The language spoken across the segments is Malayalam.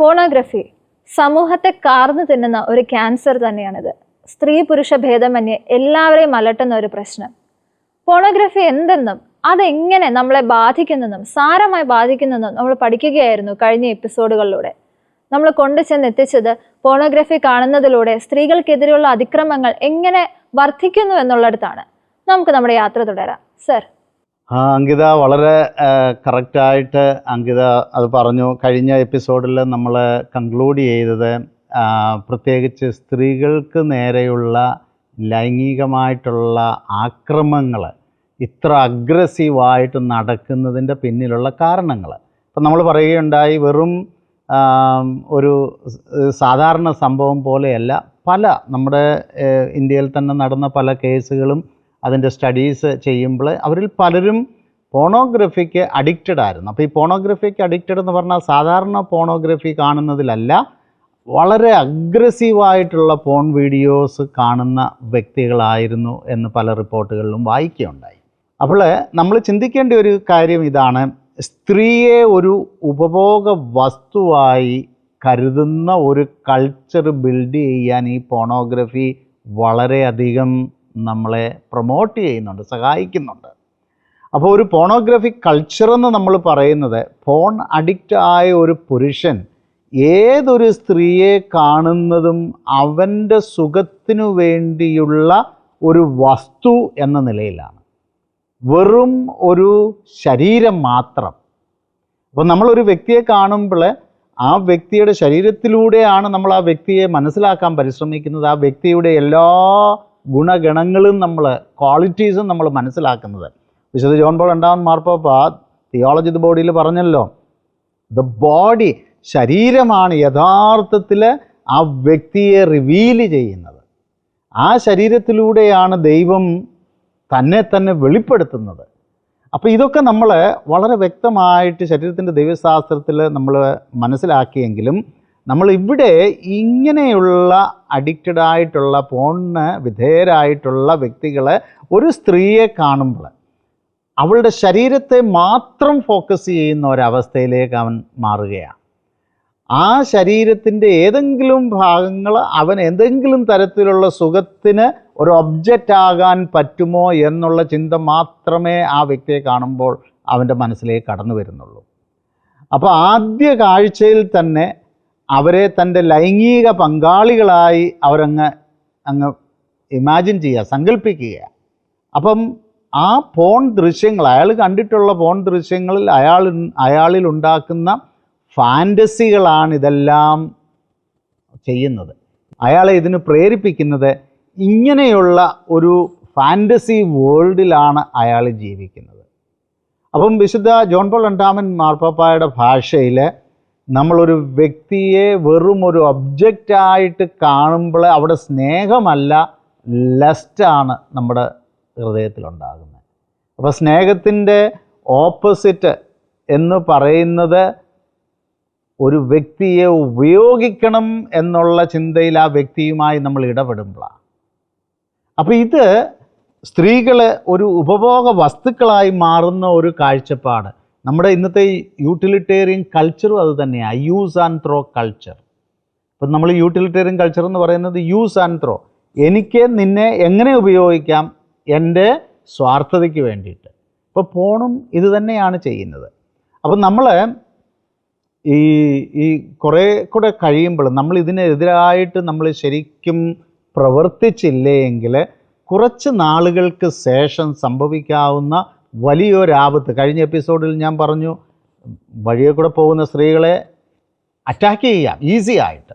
പോണോഗ്രഫി സമൂഹത്തെ കാർന്നു തിന്നുന്ന ഒരു ക്യാൻസർ തന്നെയാണിത്. സ്ത്രീ പുരുഷ ഭേദമന്യേ എല്ലാവരെയും അലട്ടുന്ന ഒരു പ്രശ്നം. പോണോഗ്രഫി എന്തെന്നും അതെങ്ങനെ നമ്മളെ ബാധിക്കുന്നെന്നും സാരമായി ബാധിക്കുന്നെന്നും നമ്മൾ പഠിക്കുകയായിരുന്നു കഴിഞ്ഞ എപ്പിസോഡുകളിലൂടെ. നമ്മൾ കൊണ്ടുചെന്ന് എത്തിച്ചത് പോണോഗ്രഫി കാണുന്നതിലൂടെ സ്ത്രീകൾക്കെതിരെയുള്ള അതിക്രമങ്ങൾ എങ്ങനെ വർദ്ധിക്കുന്നു എന്നുള്ളിടത്താണ്. നമുക്ക് നമ്മുടെ യാത്ര തുടരാം. സർ. അങ്കിത വളരെ കറക്റ്റായിട്ട് അങ്കിത അത് പറഞ്ഞു. കഴിഞ്ഞ എപ്പിസോഡിൽ നമ്മൾ കൺക്ലൂഡ് ചെയ്തത് പ്രത്യേകിച്ച് സ്ത്രീകൾക്ക് നേരെയുള്ള ലൈംഗികമായിട്ടുള്ള ആക്രമങ്ങൾ ഇത്ര അഗ്രസീവായിട്ട് നടക്കുന്നതിൻ്റെ പിന്നിലുള്ള കാരണങ്ങൾ. ഇപ്പം നമ്മൾ പറയുകയുണ്ടായി, വെറും ഒരു സാധാരണ സംഭവം പോലെയല്ല, പല നമ്മുടെ ഇന്ത്യയിൽ തന്നെ നടന്ന പല കേസുകളും അതിൻ്റെ സ്റ്റഡീസ് ചെയ്യുമ്പോൾ അവരിൽ പലരും പോണോഗ്രഫിക്ക് അഡിക്റ്റഡ് ആയിരുന്നു. അപ്പോൾ ഈ പോണോഗ്രഫിക്ക് അഡിക്റ്റഡ് എന്ന് പറഞ്ഞാൽ സാധാരണ പോണോഗ്രഫി കാണുന്നതിലല്ല, വളരെ അഗ്രസീവായിട്ടുള്ള പോൺ വീഡിയോസ് കാണുന്ന വ്യക്തികളായിരുന്നു എന്ന് പല റിപ്പോർട്ടുകളിലും വായിക്കുകയുണ്ടായി. അപ്പോൾ നമ്മൾ ചിന്തിക്കേണ്ട ഒരു കാര്യം ഇതാണ്, സ്ത്രീയെ ഒരു ഉപഭോഗ വസ്തുവായി കരുതുന്ന ഒരു കൾച്ചർ ബിൽഡ് ചെയ്യാൻ ഈ പോണോഗ്രഫി വളരെയധികം നമ്മളെ പ്രൊമോട്ട് ചെയ്യുന്നുണ്ട്, സഹായിക്കുന്നുണ്ട്. അപ്പോൾ ഒരു പോണോഗ്രഫിക് കൾച്ചർ എന്ന് നമ്മൾ പറയുന്നത്, പോൺ അഡിക്റ്റ് ആയ ഒരു പുരുഷൻ ഏതൊരു സ്ത്രീയെ കാണുന്നതും അവൻ്റെ സുഖത്തിനു വേണ്ടിയുള്ള ഒരു വസ്തു എന്ന നിലയിലാണ്, വെറും ഒരു ശരീരം മാത്രം. അപ്പോൾ നമ്മളൊരു വ്യക്തിയെ കാണുമ്പോൾ ആ വ്യക്തിയുടെ ശരീരത്തിലൂടെയാണ് നമ്മൾ ആ വ്യക്തിയെ മനസ്സിലാക്കാൻ പരിശ്രമിക്കുന്നത്, ആ വ്യക്തിയുടെ എല്ലാ ഗുണഗണങ്ങളും ക്വാളിറ്റീസും നമ്മൾ മനസ്സിലാക്കുന്നത്. വിശുദ്ധ ജോൺ പോൾ രണ്ടാമൻ മാർപ്പാപ്പ തിയോളജി ദി ബോഡിയിൽ പറഞ്ഞല്ലോ, ദ ബോഡി, ശരീരമാണ് യഥാർത്ഥത്തിൽ ആ വ്യക്തിയെ റിവീല് ചെയ്യുന്നത്. ആ ശരീരത്തിലൂടെയാണ് ദൈവം തന്നെ വെളിപ്പെടുത്തുന്നത്. അപ്പോൾ ഇതൊക്കെ നമ്മൾ വളരെ വ്യക്തമായിട്ട് ശരീരത്തിൻ്റെ ദൈവശാസ്ത്രത്തിൽ നമ്മൾ മനസ്സിലാക്കിയെങ്കിലും നമ്മൾ ഇവിടെ ഇങ്ങനെയുള്ള അഡിക്റ്റഡ് ആയിട്ടുള്ള പോണിന് വിധേയരായിട്ടുള്ള വ്യക്തികളെ, ഒരു സ്ത്രീയെ കാണുമ്പോൾ അവളുടെ ശരീരത്തെ മാത്രം ഫോക്കസ് ചെയ്യുന്ന ഒരവസ്ഥയിലേക്ക് അവൻ മാറുകയാണ്. ആ ശരീരത്തിൻ്റെ ഏതെങ്കിലും ഭാഗങ്ങൾ അവൻ എന്തെങ്കിലും തരത്തിലുള്ള സുഖത്തിന് ഒരു ഒബ്ജക്റ്റ് ആകാൻ പറ്റുമോ എന്നുള്ള ചിന്ത മാത്രമേ ആ വ്യക്തിയെ കാണുമ്പോൾ അവൻ്റെ മനസ്സിലേക്ക് കടന്നു വരുന്നുള്ളൂ. അപ്പോൾ ആദ്യ കാഴ്ചയിൽ തന്നെ അവരെ തൻ്റെ ലൈംഗിക പങ്കാളികളായി അങ്ങ് ഇമാജിൻ ചെയ്യുക, സങ്കല്പിക്കുക. അപ്പം ആ പോൺ ദൃശ്യങ്ങൾ, അയാൾ കണ്ടിട്ടുള്ള പോൺ ദൃശ്യങ്ങളിൽ അയാളിൽ ഉണ്ടാക്കുന്ന ഫാൻറ്റസികളാണ് ഇതെല്ലാം ചെയ്യുന്നത്. അയാളെ ഇതിന് പ്രേരിപ്പിക്കുന്നത് ഇങ്ങനെയുള്ള ഒരു ഫാൻറ്റസി വേൾഡിലാണ് അയാൾ ജീവിക്കുന്നത്. അപ്പം വിശുദ്ധ ജോൺ പോൾ രണ്ടാമൻ മാർപ്പാപ്പായുടെ ഭാഷയിൽ നമ്മളൊരു വ്യക്തിയെ വെറും ഒരു ഒബ്ജക്റ്റായിട്ട് കാണുമ്പോൾ അവിടെ സ്നേഹമല്ല, ലസ്റ്റാണ് നമ്മുടെ ഹൃദയത്തിലുണ്ടാകുന്നത്. അപ്പോൾ സ്നേഹത്തിൻ്റെ ഓപ്പോസിറ്റ് എന്ന് പറയുന്നത് ഒരു വ്യക്തിയെ ഉപയോഗിക്കണം എന്നുള്ള ചിന്തയിൽ ആ വ്യക്തിയുമായി നമ്മൾ ഇടപെടുമ്പോഴാണ്. അപ്പോൾ ഇത് സ്ത്രീകൾ ഒരു ഉപഭോഗ വസ്തുക്കളായി മാറുന്ന ഒരു കാഴ്ചപ്പാട്. നമ്മുടെ ഇന്നത്തെ യൂട്ടിലിറ്റേറിയൻ കൾച്ചറും അത് തന്നെയാണ്, യൂസ് ആൻഡ് ത്രോ കൾച്ചർ. ഇപ്പം നമ്മൾ യൂട്ടിലിറ്റേറിയൻ കൾച്ചർ എന്ന് പറയുന്നത് യൂസ് ആൻഡ് ത്രോ, എനിക്ക് നിന്നെ എങ്ങനെ ഉപയോഗിക്കാം എൻ്റെ സ്വാർത്ഥതയ്ക്ക് വേണ്ടിയിട്ട്. ഇപ്പോൾ പോണും ഇത് തന്നെയാണ് ചെയ്യുന്നത്. അപ്പം നമ്മൾ ഈ കുറേ കൂടെ കഴിയുമ്പോൾ നമ്മൾ ഇതിനെതിരായിട്ട് നമ്മൾ ശരിക്കും പ്രവർത്തിച്ചില്ലെങ്കിൽ കുറച്ച് നാളുകൾക്ക് ശേഷം സംഭവിക്കാവുന്ന വലിയൊരാപത്ത്. കഴിഞ്ഞ എപ്പിസോഡിൽ ഞാൻ പറഞ്ഞു, വഴിയെ കൂടെ പോകുന്ന സ്ത്രീകളെ അറ്റാക്ക് ചെയ്യാം ഈസി ആയിട്ട്.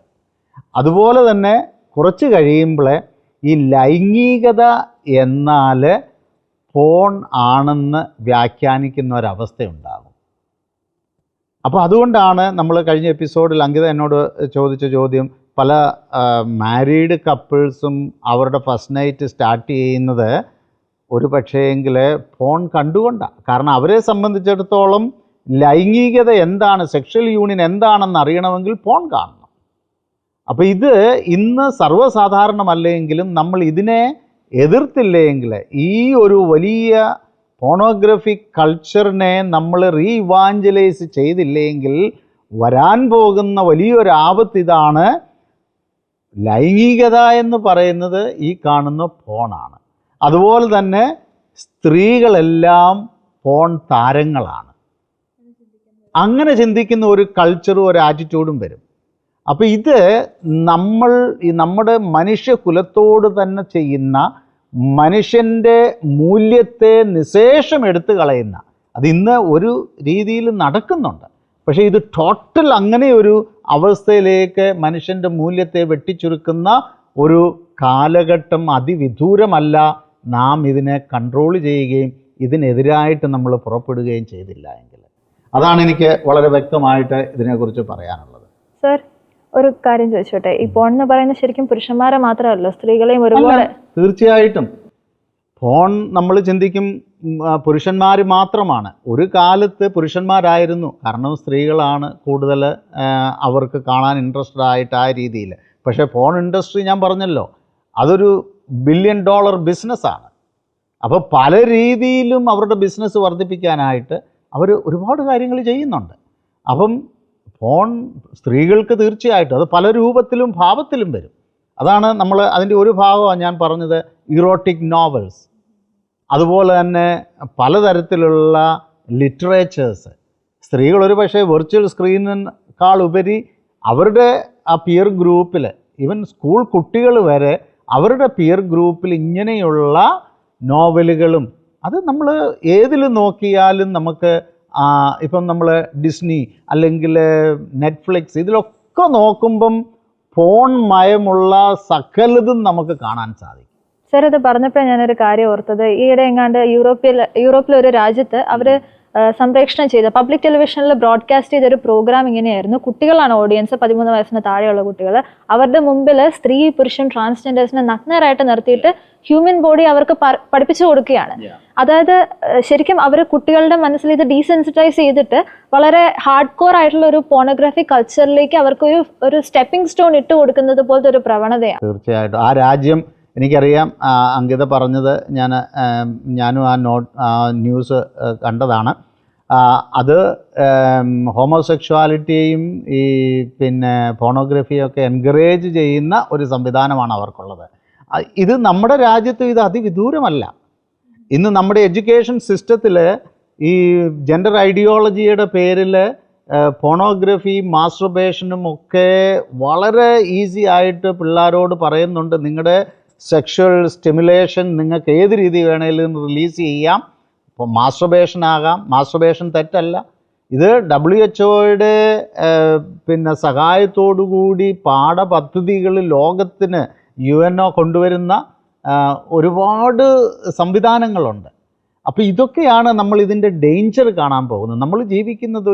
അതുപോലെ തന്നെ കുറച്ച് കഴിയുമ്പോൾ ഈ ലൈംഗികത എന്നാൽ പോൺ ആണെന്ന് വ്യാഖ്യാനിക്കുന്ന ഒരവസ്ഥയുണ്ടാകും. അപ്പോൾ അതുകൊണ്ടാണ് നമ്മൾ കഴിഞ്ഞ എപ്പിസോഡിൽ അങ്കിത എന്നോട് ചോദിച്ച ചോദ്യം, പല മാരീഡ് കപ്പിൾസും അവരുടെ ഫസ്റ്റ് നൈറ്റ് സ്റ്റാർട്ട് ചെയ്യുന്നത് ഒരു പക്ഷേങ്കിൽ ഫോൺ കണ്ടുകൊണ്ടാണ്. കാരണം അവരെ സംബന്ധിച്ചിടത്തോളം ലൈംഗികത എന്താണ്, സെക്ഷൽ യൂണിയൻ എന്താണെന്ന് അറിയണമെങ്കിൽ ഫോൺ കാണണം. അപ്പോൾ ഇത് ഇന്ന് സർവ്വസാധാരണമല്ലെങ്കിലും നമ്മൾ ഇതിനെ എതിർത്തില്ലെങ്കിൽ, ഈ ഒരു വലിയ പോണോഗ്രഫിക് കൾച്ചറിനെ നമ്മൾ റീവാഞ്ചലൈസ് ചെയ്തില്ലെങ്കിൽ വരാൻ പോകുന്ന വലിയൊരു ആപത്ത് ഇതാണ്. ലൈംഗികത എന്ന് പറയുന്നത് ഈ കാണുന്ന ഫോണാണ്. അതുപോലെ തന്നെ സ്ത്രീകളെല്ലാം ഫോൺ താരങ്ങളാണ്. അങ്ങനെ ചിന്തിക്കുന്ന ഒരു കൾച്ചറും ഒരു ആറ്റിറ്റ്യൂഡും വരും. അപ്പോൾ ഇത് നമ്മുടെ മനുഷ്യകുലത്തോട് തന്നെ ചെയ്യുന്ന, മനുഷ്യൻ്റെ മൂല്യത്തെ നിശേഷം എടുത്തു കളയുന്ന, അത് ഇന്ന് ഒരു രീതിയിൽ നടക്കുന്നുണ്ട്. പക്ഷേ ഇത് ടോട്ടൽ അങ്ങനെ ഒരു അവസ്ഥയിലേക്ക് മനുഷ്യൻ്റെ മൂല്യത്തെ വെട്ടിച്ചുരുക്കുന്ന ഒരു കാലഘട്ടം അതിവിദൂരമല്ല. നാം ഇതിനെ കൺട്രോൾ ചെയ്യുകയും ഇതിനെതിരായിട്ട് നമ്മൾ പുറപ്പെടുകയും ചെയ്തില്ല എങ്കിൽ. അതാണ് എനിക്ക് വളരെ വ്യക്തമായിട്ട് ഇതിനെക്കുറിച്ച് പറയാനുള്ളത്. സർ, ഒരു കാര്യം ചോദിച്ചോട്ടെ, ഈ ഫോൺ എന്ന് പറയുന്നത് ശരിക്കും പുരുഷന്മാരെ മാത്രമല്ലോ, സ്ത്രീകളെയും ഒരുപോലെ? തീർച്ചയായിട്ടും. ഫോൺ നമ്മൾ ചിന്തിക്കും പുരുഷന്മാർ മാത്രമാണ്. ഒരു കാലത്ത് പുരുഷന്മാരായിരുന്നു, കാരണം സ്ത്രീകളാണ് കൂടുതൽ അവർക്ക് കാണാൻ ഇൻട്രസ്റ്റഡ് ആയിട്ട് ആ രീതിയിൽ. പക്ഷേ ഫോൺ ഇൻഡസ്ട്രി ഞാൻ പറഞ്ഞല്ലോ, അതൊരു $1 ബില്യൺ ബിസിനസ്സാണ്. അപ്പോൾ പല രീതിയിലും അവരുടെ ബിസിനസ് വർദ്ധിപ്പിക്കാനായിട്ട് അവർ ഒരുപാട് കാര്യങ്ങൾ ചെയ്യുന്നുണ്ട്. അപ്പം ഫോൺ സ്ത്രീകൾക്ക് തീർച്ചയായിട്ടും അത് പല രൂപത്തിലും ഭാവത്തിലും വരും. അതാണ് നമ്മൾ അതിൻ്റെ ഒരു ഭാഗമാണ് ഞാൻ പറഞ്ഞത്, ഇറോട്ടിക് നോവൽസ്, അതുപോലെ തന്നെ പലതരത്തിലുള്ള ലിറ്ററേച്ചേഴ്സ്. സ്ത്രീകൾ ഒരു പക്ഷേ വെർച്വൽ സ്ക്രീനിനേക്കാൾ ഉപരി അവരുടെ ആ പിയർ ഗ്രൂപ്പിൽ, ഈവൻ സ്കൂൾ കുട്ടികൾ വരെ അവരുടെ പിയർ ഗ്രൂപ്പിൽ ഇങ്ങനെയുള്ള നോവലുകളും, അത് നമ്മൾ ഏതിൽ നോക്കിയാലും നമുക്ക് ഇപ്പം നമ്മൾ ഡിസ്നി അല്ലെങ്കിൽ നെറ്റ്ഫ്ലിക്സ് ഇതിലൊക്കെ നോക്കുമ്പം ഫോൺ മയമുള്ള സകലതും നമുക്ക് കാണാൻ സാധിക്കും. സർ, ഇത് പറഞ്ഞപ്പോഴാണ് ഞാനൊരു കാര്യം ഓർത്തത്. ഈയിടെ എങ്ങാണ്ട് യൂറോപ്പിലൊരു രാജ്യത്ത് അവർ സംപ്രേഷണം ചെയ്ത പബ്ലിക് ടെലിവിഷനിൽ ബ്രോഡ്കാസ്റ്റ് ചെയ്തൊരു പ്രോഗ്രാം ഇങ്ങനെയായിരുന്നു. കുട്ടികളാണ് ഓഡിയൻസ്, 13 വയസ്സിന് താഴെയുള്ള കുട്ടികൾ. അവരുടെ മുമ്പിൽ സ്ത്രീ പുരുഷൻ ട്രാൻസ്ജെൻഡേഴ്സിനെ നഗ്നരായിട്ട് നിർത്തിയിട്ട് ഹ്യൂമൻ ബോഡി അവർക്ക് പഠിപ്പിച്ചു കൊടുക്കുകയാണ്. അതായത് ശരിക്കും അവർ കുട്ടികളുടെ മനസ്സിൽ ഇത് ഡീസെൻസിറ്റൈസ് ചെയ്തിട്ട് വളരെ ഹാർഡ് കോർ ആയിട്ടുള്ള ഒരു പോണോഗ്രാഫി കൾച്ചറിലേക്ക് അവർക്ക് ഒരു സ്റ്റെപ്പിംഗ് സ്റ്റോൺ ഇട്ട് കൊടുക്കുന്നത് പോലത്തെ ഒരു പ്രവണതയാണ്. തീർച്ചയായിട്ടും ആ രാജ്യം എനിക്കറിയാം. അങ്കിത പറഞ്ഞത് ഞാനും ആ ന്യൂസ് കണ്ടതാണ്. അത് ഹോമോസെക്ഷുവാലിറ്റിയെയും ഈ പോണോഗ്രഫിയൊക്കെ എൻകറേജ് ചെയ്യുന്ന ഒരു സംവിധാനമാണ് അവർക്കുള്ളത്. ഇത് നമ്മുടെ രാജ്യത്ത് ഇത് അതിവിദൂരമല്ല. ഇന്ന് നമ്മുടെ എഡ്യൂക്കേഷൻ സിസ്റ്റത്തിൽ ഈ ജെൻഡർ ഐഡിയോളജിയുടെ പേരിൽ പോണോഗ്രഫി, മാസ്ട്രബേഷനും ഒക്കെ വളരെ ഈസി ആയിട്ട് പിള്ളേരോട് പറയുന്നുണ്ട്, നിങ്ങളുടെ സെക്ഷൽ സ്റ്റിമുലേഷൻ നിങ്ങൾക്ക് ഏത് രീതി വേണേലും റിലീസ് ചെയ്യാം. ഇപ്പോൾ മാസ്ട്രബേഷൻ ആകാം, മാസ്ട്രബേഷൻ തെറ്റല്ല. ഇത് WHO സഹായത്തോടുകൂടി പാഠപദ്ധതികൾ ലോകത്തിന് UNO കൊണ്ടുവരുന്ന ഒരുപാട് സംവിധാനങ്ങളുണ്ട്. അപ്പോൾ ഇതൊക്കെയാണ് നമ്മൾ ഇതിൻ്റെ ഡേഞ്ചർ കാണാൻ പോകുന്നത്. നമ്മൾ ജീവിക്കുന്നത്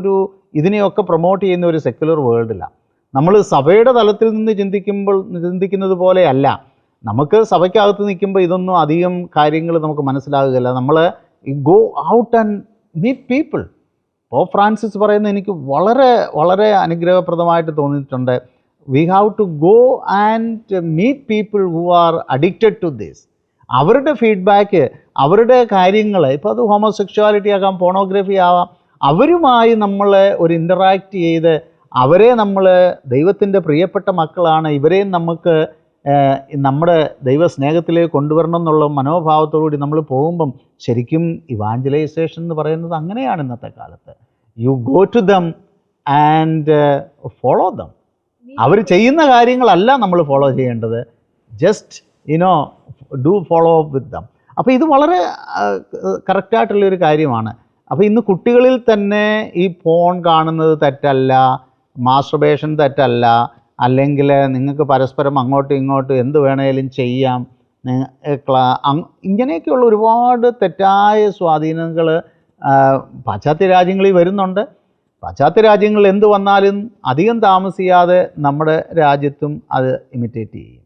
ഇതിനെയൊക്കെ പ്രൊമോട്ട് ചെയ്യുന്ന ഒരു സെക്യുലർ വേൾഡിലാണ്. നമ്മൾ സഭയുടെ തലത്തിൽ നിന്ന് ചിന്തിക്കുന്നത് പോലെയല്ല. നമുക്ക് സഭയ്ക്കകത്ത് നിൽക്കുമ്പോൾ ഇതൊന്നും അധികം കാര്യങ്ങൾ നമുക്ക് മനസ്സിലാകുകയില്ല. നമ്മൾ go out and meet people. Pope Francis പറയുന്നത് എനിക്ക് വളരെ വളരെ അനുഗ്രഹപ്രദമായിട്ട് തോന്നിയിട്ടുണ്ട്. We have to go and meet people who are addicted to this. അവരുടെ ഫീഡ്ബാക്ക്, അവരുടെ കാര്യങ്ങൾ, ഇപ്പോൾ അത് ഹോമോസെക്ഷുവാലിറ്റി ആകാം, പോണോഗ്രഫി ആവാം, അവരുമായി നമ്മൾ ഒരു ഇൻ്ററാക്റ്റ് ചെയ്ത് അവരെ നമ്മൾ ദൈവത്തിൻ്റെ പ്രിയപ്പെട്ട മക്കളാണ്, ഇവരെയും നമുക്ക് നമ്മുടെ ദൈവസ്നേഹത്തിലേക്ക് കൊണ്ടുവരണം എന്നുള്ള മനോഭാവത്തോടുകൂടി നമ്മൾ പോകുമ്പം ശരിക്കും ഇവാഞ്ചലൈസേഷൻ എന്ന് പറയുന്നത് അങ്ങനെയാണ് ഇന്നത്തെ കാലത്ത്. You go to them and follow them. അവർ ചെയ്യുന്ന കാര്യങ്ങളല്ല നമ്മൾ ഫോളോ ചെയ്യേണ്ടത്, just do follow up with them. അപ്പോൾ ഇത് വളരെ കറക്റ്റായിട്ടുള്ളൊരു കാര്യമാണ്. അപ്പോൾ ഇന്ന് കുട്ടികളിൽ തന്നെ ഈ ഫോൺ കാണുന്നത് തെറ്റല്ല, മാസ്ട്രബേഷൻ തെറ്റല്ല, അല്ലെങ്കിൽ നിങ്ങൾക്ക് പരസ്പരം അങ്ങോട്ടും ഇങ്ങോട്ടും എന്ത് വേണേലും ചെയ്യാം, ഇങ്ങനെയൊക്കെയുള്ള ഒരുപാട് തെറ്റായ സ്വാധീനങ്ങൾ പാശ്ചാത്യ രാജ്യങ്ങളിൽ വരുന്നുണ്ട്. പാശ്ചാത്യ രാജ്യങ്ങളിൽ എന്ത് വന്നാലും അധികം താമസിയാതെ നമ്മുടെ രാജ്യത്തും അത് ഇമിറ്റേറ്റ് ചെയ്യും.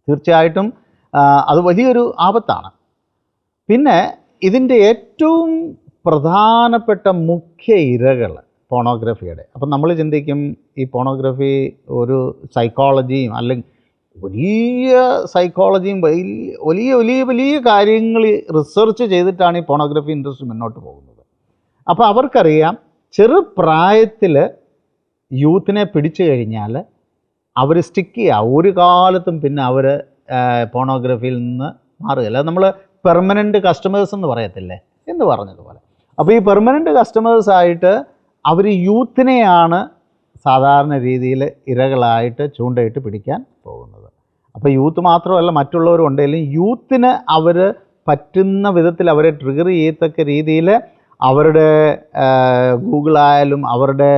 തീർച്ചയായിട്ടും അത് വലിയൊരു ആപത്താണ്. പിന്നെ ഇതിൻ്റെ ഏറ്റവും പ്രധാനപ്പെട്ട മുഖ്യ ഇരകൾ പോണോഗ്രഫിയുടെ. അപ്പം നമ്മൾ ചിന്തിക്കും ഈ പോണോഗ്രഫി ഒരു സൈക്കോളജിയും അല്ലെങ്കിൽ വലിയ സൈക്കോളജിയും വലിയ വലിയ വലിയ കാര്യങ്ങൾ റിസർച്ച് ചെയ്തിട്ടാണ് ഈ പോണോഗ്രഫി ഇൻഡസ്ട്രി മുന്നോട്ട് പോകുന്നത്. അപ്പോൾ അവർക്കറിയാം ചെറുപ്രായത്തിൽ യൂത്തിനെ പിടിച്ചു കഴിഞ്ഞാൽ അവർ സ്റ്റിക്ക് ചെയ്യുക, ഒരു കാലത്തും പിന്നെ അവർ പോണോഗ്രഫിയിൽ നിന്ന് മാറുകയില്ല. നമ്മൾ പെർമനൻറ്റ് കസ്റ്റമേഴ്സ് എന്ന് പറയത്തില്ലേ എന്ന് പറഞ്ഞതുപോലെ. അപ്പോൾ ഈ പെർമനൻറ്റ് കസ്റ്റമേഴ്സായിട്ട് അവർ യൂത്തിനെയാണ് സാധാരണ രീതിയിൽ ഇരകളായിട്ട് ചൂണ്ടയിട്ട് പിടിക്കാൻ പോകുന്നത്. അപ്പോൾ യൂത്ത് മാത്രമല്ല മറ്റുള്ളവരും ഉണ്ടെങ്കിലും യൂത്തിന് അവർ പറ്റുന്ന വിധത്തിൽ അവരെ ട്രിഗർ ചെയ്യത്തക്ക രീതിയിൽ അവരുടെ ഗൂഗിളായാലും അവരുടെ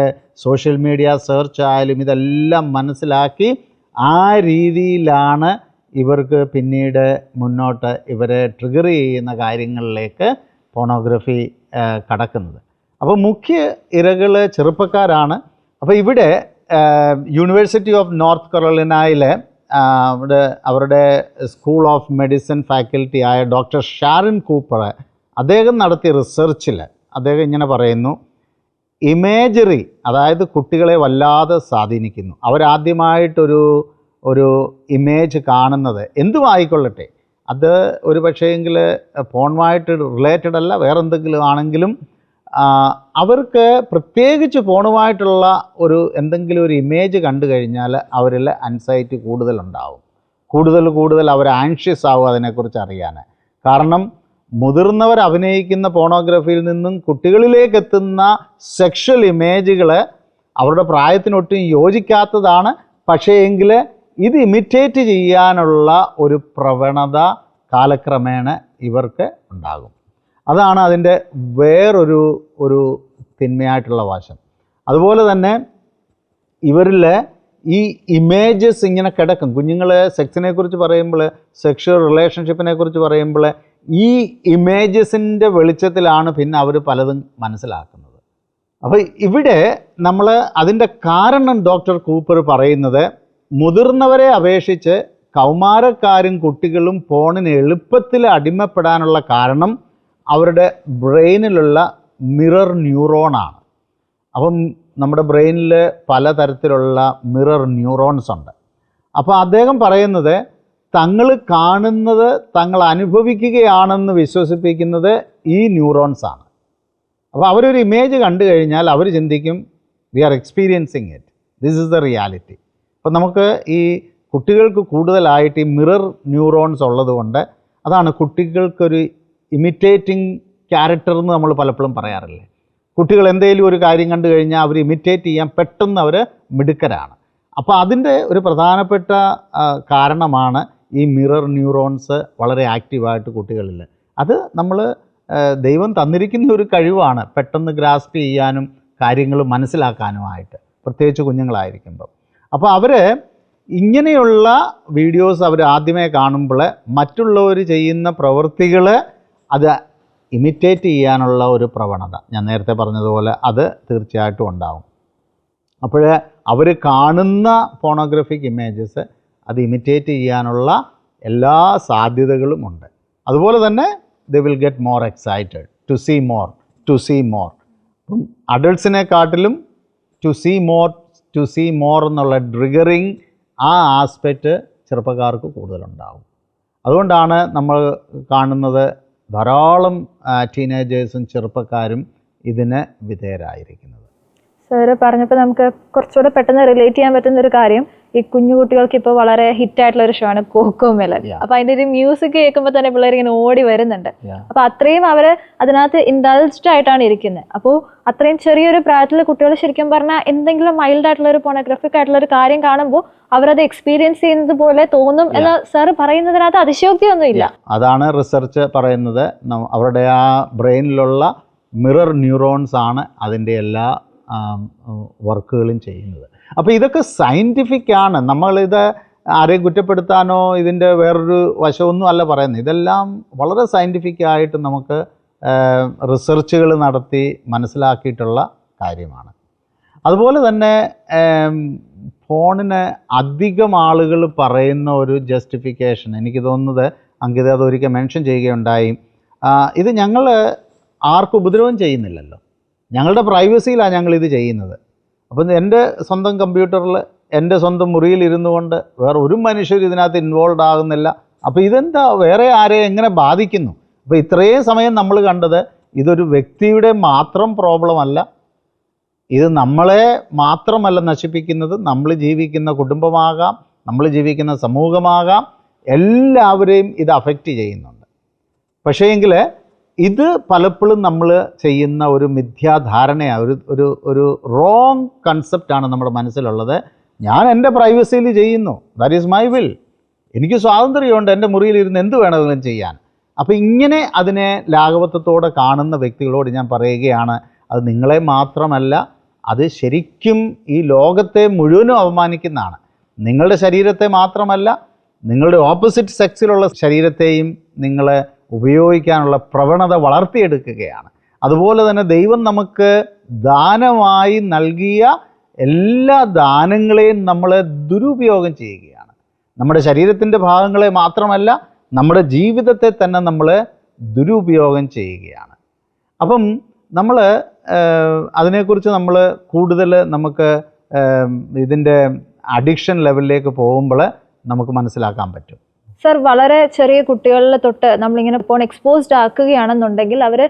സോഷ്യൽ മീഡിയ സെർച്ച് ആയാലും ഇതെല്ലാം മനസ്സിലാക്കി ആ രീതിയിലാണ് ഇവർക്ക് പിന്നീട് മുന്നോട്ട് ഇവരെ ട്രിഗർ ചെയ്യുന്ന കാര്യങ്ങളിലേക്ക് പോണോഗ്രഫി കടക്കുന്നത്. അപ്പോൾ മുഖ്യ ഇരകൾ ചെറുപ്പക്കാരാണ്. അപ്പോൾ ഇവിടെ യൂണിവേഴ്സിറ്റി ഓഫ് നോർത്ത് കരോളിനയിലെ അവരുടെ സ്കൂൾ ഓഫ് മെഡിസിൻ ഫാക്കൽറ്റി ആയ ഡോക്ടർ ഷാരൻ കൂപ്പർ അദ്ദേഹം നടത്തിയ റിസർച്ചിൽ അദ്ദേഹം ഇങ്ങനെ പറയുന്നു, ഇമേജറി അതായത് കുട്ടികളെ വല്ലാതെ സ്വാധീനിക്കുന്നു. അവരാദ്യമായിട്ടൊരു ഇമേജ് കാണുന്നത് എന്തുമായിക്കൊള്ളട്ടെ, അത് ഒരു പക്ഷേങ്കിൽ ഫോണുമായിട്ട് റിലേറ്റഡ് അല്ല, വേറെന്തെങ്കിലും ആണെങ്കിലും അവർക്ക് പ്രത്യേകിച്ച് ഫോണുമായിട്ടുള്ള എന്തെങ്കിലും ഒരു ഇമേജ് കണ്ടു കഴിഞ്ഞാൽ അവരിൽ ആൻസൈറ്റി കൂടുതലുണ്ടാവും, കൂടുതൽ അവർ ആൻഷ്യസ് ആവും അതിനെക്കുറിച്ച് അറിയാൻ. കാരണം മുതിർന്നവർ അഭിനയിക്കുന്ന പോണോഗ്രഫിയിൽ നിന്നും കുട്ടികളിലേക്ക് എത്തുന്ന സെക്ഷൽ ഇമേജുകൾ അവരുടെ പ്രായത്തിനൊട്ടും യോജിക്കാത്തതാണ്. പക്ഷേ എങ്കിൽ ഇത് ഇമിറ്റേറ്റ് ചെയ്യാനുള്ള ഒരു പ്രവണത കാലക്രമേണ ഇവർക്ക് ഉണ്ടാകും. അതാണ് അതിൻ്റെ വേറൊരു തിന്മയായിട്ടുള്ള വശം. അതുപോലെ തന്നെ ഇവരിൽ ഈ ഇമേജസ് ഇങ്ങനെ കിടക്കും. കുഞ്ഞുങ്ങൾ സെക്സിനെ കുറിച്ച് പറയുമ്പോൾ, സെക്ഷൽ റിലേഷൻഷിപ്പിനെ കുറിച്ച് പറയുമ്പോൾ ഈ ഇമേജസിൻ്റെ വെളിച്ചത്തിലാണ് പിന്നെ അവർ പലതും മനസ്സിലാക്കുന്നത്. അപ്പോൾ ഇവിടെ നമ്മൾ അതിൻ്റെ കാരണം ഡോക്ടർ കൂപ്പർ പറയുന്നത്, മുതിർന്നവരെ അപേക്ഷിച്ച് കൗമാരക്കാരും കുട്ടികളും ഫോണിന് എളുപ്പത്തിൽ അടിമപ്പെടാനുള്ള കാരണം അവരുടെ ബ്രെയിനിലുള്ള മിറർ ന്യൂറോണാണ്. അപ്പം നമ്മുടെ ബ്രെയിനിൽ പലതരത്തിലുള്ള മിറർ ന്യൂറോൺസ് ഉണ്ട്. അപ്പോൾ അദ്ദേഹം പറയുന്നത്, തങ്ങൾ കാണുന്നത് തങ്ങൾ അനുഭവിക്കുകയാണെന്ന് വിശ്വസിപ്പിക്കുന്നത് ഈ ന്യൂറോൺസാണ്. അപ്പോൾ അവരൊരു ഇമേജ് കണ്ടു കഴിഞ്ഞാൽ അവർ ചിന്തിക്കും, we are experiencing it, this is the reality. അപ്പോൾ നമുക്ക് ഈ കുട്ടികൾക്ക് കൂടുതലായിട്ട് ഈ മിറർ ന്യൂറോൺസ് ഉള്ളതുകൊണ്ട് അതാണ് കുട്ടികൾക്കൊരു ഇമിറ്റേറ്റിംഗ് ക്യാരക്ടർ എന്ന് നമ്മൾ പലപ്പോഴും പറയാറില്ലേ. കുട്ടികൾ എന്തെങ്കിലും ഒരു കാര്യം കണ്ടു കഴിഞ്ഞാൽ അവർ ഇമിറ്റേറ്റ് ചെയ്യാൻ പെട്ടെന്ന് അവർ മിടുക്കരാണ്. അപ്പോൾ അതിൻ്റെ ഒരു പ്രധാനപ്പെട്ട കാരണമാണ് ഈ മിറർ ന്യൂറോൺസ് വളരെ ആക്റ്റീവായിട്ട് കുട്ടികളിൽ. അത് നമ്മൾ ദൈവം തന്നിരിക്കുന്ന ഒരു കഴിവാണ്, പെട്ടെന്ന് ഗ്രാസ്പ് ചെയ്യാനും കാര്യങ്ങൾ മനസ്സിലാക്കാനുമായിട്ട്, പ്രത്യേകിച്ച് കുഞ്ഞുങ്ങളായിരിക്കുമ്പോൾ. അപ്പോൾ അവർ ഇങ്ങനെയുള്ള വീഡിയോസ് അവർ ആദ്യമേ കാണുമ്പോൾ മറ്റുള്ളവർ ചെയ്യുന്ന പ്രവൃത്തികൾ അത് ഇമിറ്റേറ്റ് ചെയ്യാനുള്ള ഒരു പ്രവണത ഞാൻ നേരത്തെ പറഞ്ഞതുപോലെ അത് തീർച്ചയായിട്ടും ഉണ്ടാവും. അപ്പോൾ അവർ കാണുന്ന പോണോഗ്രഫിക് ഇമേജസ് അത് ഇമിറ്റേറ്റ് ചെയ്യാനുള്ള എല്ലാ സാധ്യതകളും ഉണ്ട്. അതുപോലെ തന്നെ they will get more excited to see more. അപ്പം അഡൾട്ട്സിനെക്കാട്ടിലും ടു സീ മോർ എന്നുള്ള ട്രിഗറിങ് ആ ആസ്പെക്റ്റ് ചെറുപ്പക്കാർക്ക് കൂടുതലുണ്ടാവും. അതുകൊണ്ടാണ് നമ്മൾ കാണുന്നത് ധാരാളം ടീനേജേഴ്സും ചെറുപ്പക്കാരും ഇതിന് വിധേയരായിരിക്കുന്നത്. സാറ് പറഞ്ഞപ്പോൾ നമുക്ക് കുറച്ചുകൂടെ പെട്ടെന്ന് റിലേറ്റ് ചെയ്യാൻ പറ്റുന്ന ഒരു കാര്യം, ഈ കുഞ്ഞു കുട്ടികൾക്ക് ഇപ്പോൾ വളരെ ഹിറ്റായിട്ടുള്ള ഒരു ഷോ ആണ് കോക്കോമെലൻ. അപ്പൊ അതിന്റെ ഒരു മ്യൂസിക് കേൾക്കുമ്പോൾ തന്നെ പിള്ളേർ ഇങ്ങനെ ഓടി വരുന്നുണ്ട്. അപ്പൊ അത്രയും അവര് അതിനകത്ത് ഇൻഡൾജ്ഡ് ആയിട്ടാണ് ഇരിക്കുന്നത്. അപ്പോൾ അത്രയും ചെറിയൊരു പ്രായത്തിലുള്ള കുട്ടികൾ ശരിക്കും പറഞ്ഞാൽ എന്തെങ്കിലും മൈൽഡ് ആയിട്ടുള്ള ഒരു പോണോഗ്രാഫിക് ആയിട്ടുള്ള ഒരു കാര്യം കാണുമ്പോൾ അവരത് എക്സ്പീരിയൻസ് ചെയ്യുന്നത് പോലെ തോന്നും എന്ന് സാറ് പറയുന്നതിനകത്ത് അതിശയോക്തിയൊന്നും ഇല്ല. അതാണ് റിസർച്ച് പറയുന്നത്. അവരുടെ ആ ബ്രെയിനിലുള്ള മിറർ ന്യൂറോൺസ് ആണ് അതിൻ്റെ എല്ലാ വർക്കുകളും ചെയ്യുന്നത്. അപ്പോൾ ഇതൊക്കെ സയൻറ്റിഫിക് ആണ്. നമ്മളിത് ആരെയും കുറ്റപ്പെടുത്താനോ ഇതിൻ്റെ വേറൊരു വശമൊന്നും അല്ല പറയുന്നത്. ഇതെല്ലാം വളരെ സയൻറ്റിഫിക് ആയിട്ട് നമുക്ക് റിസർച്ചുകൾ നടത്തി മനസ്സിലാക്കിയിട്ടുള്ള കാര്യമാണ്. അതുപോലെ തന്നെ ഫോണിന് അധികം ആളുകൾ പറയുന്ന ഒരു ജസ്റ്റിഫിക്കേഷൻ എനിക്ക് തോന്നുന്നത്, അങ്കിത അതൊരിക്കൽ മെൻഷൻ ചെയ്യുകയുണ്ടായി, ഇത് ഞങ്ങൾ ആർക്കും ഉപദ്രവം ചെയ്യുന്നില്ലല്ലോ, ഞങ്ങളുടെ പ്രൈവസിയിലാണ് ഞങ്ങളിത് ചെയ്യുന്നത്. അപ്പം എൻ്റെ സ്വന്തം കമ്പ്യൂട്ടറിൽ എൻ്റെ സ്വന്തം മുറിയിൽ ഇരുന്നു കൊണ്ട് വേറെ ഒരു മനുഷ്യർ ഇതിനകത്ത് ഇൻവോൾവ് ആകുന്നില്ല. അപ്പോൾ ഇതെന്താ വേറെ ആരെ എങ്ങനെ ബാധിക്കുന്നു? അപ്പോൾ ഇത്രയും സമയം നമ്മൾ കണ്ടത് ഇതൊരു വ്യക്തിയുടെ മാത്രം പ്രോബ്ലം അല്ല, ഇത് നമ്മളെ മാത്രമല്ല നശിപ്പിക്കുന്നത്, നമ്മൾ ജീവിക്കുന്ന കുടുംബമാകാം, നമ്മൾ ജീവിക്കുന്ന സമൂഹമാകാം, എല്ലാവരെയും ഇത് അഫക്റ്റ് ചെയ്യുന്നുണ്ട്. പക്ഷേ എങ്കിൽ ഇത് പലപ്പോഴും നമ്മൾ ചെയ്യുന്ന ഒരു മിഥ്യാധാരണയാണ്, ഒരു റോങ് കൺസെപ്റ്റാണ് നമ്മുടെ മനസ്സിലുള്ളത്. ഞാൻ എൻ്റെ പ്രൈവസിയിൽ ചെയ്യുന്നു, ദാറ്റ് ഈസ് മൈ വിൽ, എനിക്ക് സ്വാതന്ത്ര്യമുണ്ട് എൻ്റെ മുറിയിലിരുന്ന് എന്ത് വേണമെങ്കിലും ചെയ്യാൻ. അപ്പോൾ ഇങ്ങനെ അതിനെ ലാഘവത്വത്തോടെ കാണുന്ന വ്യക്തികളോട് ഞാൻ പറയുകയാണ്, അത് നിങ്ങളെ മാത്രമല്ല, അത് ശരിക്കും ഈ ലോകത്തെ മുഴുവനും അവമാനിക്കുന്നതാണ്. നിങ്ങളുടെ ശരീരത്തെ മാത്രമല്ല, നിങ്ങളുടെ ഓപ്പോസിറ്റ് സെക്സിലുള്ള ശരീരത്തെയും നിങ്ങൾ ഉപയോഗിക്കാനുള്ള പ്രവണത വളർത്തിയെടുക്കുകയാണ്. അതുപോലെ തന്നെ ദൈവം നമുക്ക് ദാനമായി നൽകിയ എല്ലാ ദാനങ്ങളെയും നമ്മൾ ദുരുപയോഗം ചെയ്യുകയാണ്. നമ്മുടെ ശരീരത്തിൻ്റെ ഭാഗങ്ങളെ മാത്രമല്ല, നമ്മുടെ ജീവിതത്തെ തന്നെ നമ്മൾ ദുരുപയോഗം ചെയ്യുകയാണ്. അപ്പം നമ്മൾ അതിനെക്കുറിച്ച് നമ്മൾ കൂടുതൽ നമുക്ക് ഇതിൻ്റെ അഡിക്ഷൻ ലെവലിലേക്ക് പോകുമ്പോൾ നമുക്ക് മനസ്സിലാക്കാൻ പറ്റും. സർ, വളരെ ചെറിയ കുട്ടികളിൽ തൊട്ട് നമ്മളിങ്ങനെ ഫോൺ എക്സ്പോസ്ഡ് ആക്കുകയാണെന്നുണ്ടെങ്കിൽ അവർ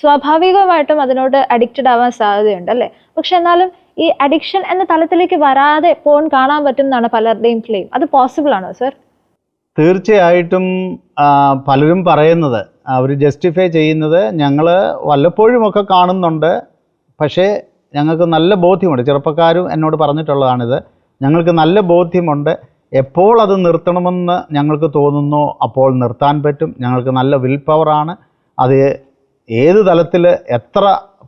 സ്വാഭാവികമായിട്ടും അതിനോട് അഡിക്റ്റഡ് ആവാൻ സാധ്യതയുണ്ട് അല്ലേ? പക്ഷെ എന്നാലും ഈ അഡിക്ഷൻ എന്ന തലത്തിലേക്ക് വരാതെ ഫോൺ കാണാൻ പറ്റും എന്നാണ് പലരുടെയും ക്ലെയിം. അത് പോസിബിൾ ആണോ സർ? തീർച്ചയായിട്ടും പലരും പറയുന്നത്, അവർ ജസ്റ്റിഫൈ ചെയ്യുന്നത്, ഞങ്ങൾ വല്ലപ്പോഴുമൊക്കെ കാണുന്നുണ്ട്, പക്ഷേ ഞങ്ങൾക്ക് നല്ല ബോധ്യമുണ്ട്. ചെറുപ്പക്കാരും എന്നോട് പറഞ്ഞിട്ടുള്ളതാണിത്. ഞങ്ങൾക്ക് നല്ല ബോധ്യമുണ്ട്, എപ്പോൾ അത് നിർത്തണമെന്ന് ഞങ്ങൾക്ക് തോന്നുന്നോ അപ്പോൾ നിർത്താൻ പറ്റും. ഞങ്ങൾക്ക് നല്ല വിൽ പവറാണ്. അത് ഏത് തലത്തിൽ എത്ര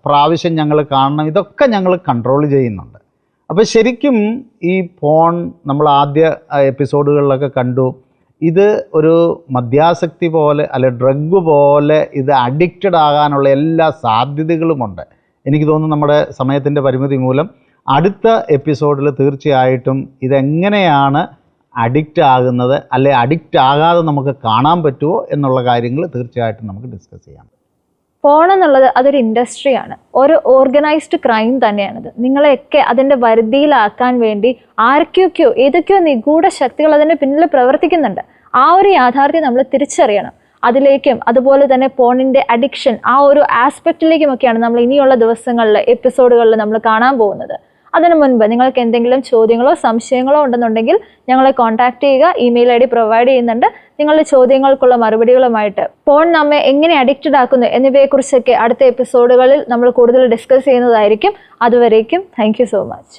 പ്രാവശ്യം ഞങ്ങൾ കാണണം, ഇതൊക്കെ ഞങ്ങൾ കൺട്രോൾ ചെയ്യുന്നുണ്ട്. അപ്പോൾ ശരിക്കും ഈ ഫോൺ നമ്മൾ ആദ്യ എപ്പിസോഡുകളിലൊക്കെ കണ്ടു, ഇത് ഒരു മദ്യാസക്തി പോലെ അല്ലെ ഡ്രഗ് പോലെ ഇത് അഡിക്റ്റഡ് ആകാനുള്ള എല്ലാ സാധ്യതകളുമുണ്ട്. എനിക്ക് തോന്നുന്നു നമ്മുടെ സമയത്തിൻ്റെ പരിമിതി മൂലം അടുത്ത എപ്പിസോഡിൽ തീർച്ചയായിട്ടും ഇതെങ്ങനെയാണ് അഡിക്റ്റ് ആകുന്നത്, അല്ലെ അഡിക്റ്റ് ആകാതെ നമുക്ക് കാണാൻ പറ്റുമോ എന്നുള്ള കാര്യങ്ങൾ തീർച്ചയായിട്ടും നമുക്ക് ഡിസ്കസ് ചെയ്യാം. ഫോൺ എന്നുള്ളത് അതൊരു ഇൻഡസ്ട്രിയാണ്, ഒരു ഓർഗനൈസ്ഡ് ക്രൈം തന്നെയാണിത്. നിങ്ങളെയൊക്കെ അതിൻ്റെ വരുതിയിലാക്കാൻ വേണ്ടി ആർക്കൊക്കെയോ ഏതൊക്കെയോ നിഗൂഢ ശക്തികൾ അതിൻ്റെ പിന്നിൽ പ്രവർത്തിക്കുന്നുണ്ട്. ആ ഒരു യാഥാർത്ഥ്യം നമ്മൾ തിരിച്ചറിയണം. അതിലേക്കും അതുപോലെ തന്നെ ഫോണിൻ്റെ അഡിക്ഷൻ ആ ഒരു ആസ്പെക്റ്റിലേക്കുമൊക്കെയാണ് നമ്മൾ ഇനിയുള്ള ദിവസങ്ങളിൽ എപ്പിസോഡുകളിൽ നമ്മൾ കാണാൻ പോകുന്നത്. അതിനു മുൻപ് നിങ്ങൾക്ക് എന്തെങ്കിലും ചോദ്യങ്ങളോ സംശയങ്ങളോ ഉണ്ടെന്നുണ്ടെങ്കിൽ ഞങ്ങളെ കോൺടാക്ട് ചെയ്യുക. ഇമെയിൽ ID പ്രൊവൈഡ് ചെയ്യുന്നുണ്ട്. നിങ്ങളുടെ ചോദ്യങ്ങൾക്കുള്ള മറുപടികളുമായിട്ട് ഫോൺ നമ്മെ എങ്ങനെ അഡിക്റ്റഡ് ആക്കുന്നു എന്നിവയെക്കുറിച്ചൊക്കെ അടുത്ത എപ്പിസോഡുകളിൽ നമ്മൾ കൂടുതൽ ഡിസ്കസ് ചെയ്യുന്നതായിരിക്കും. അതുവരേക്കും താങ്ക് യു സോ മച്ച്.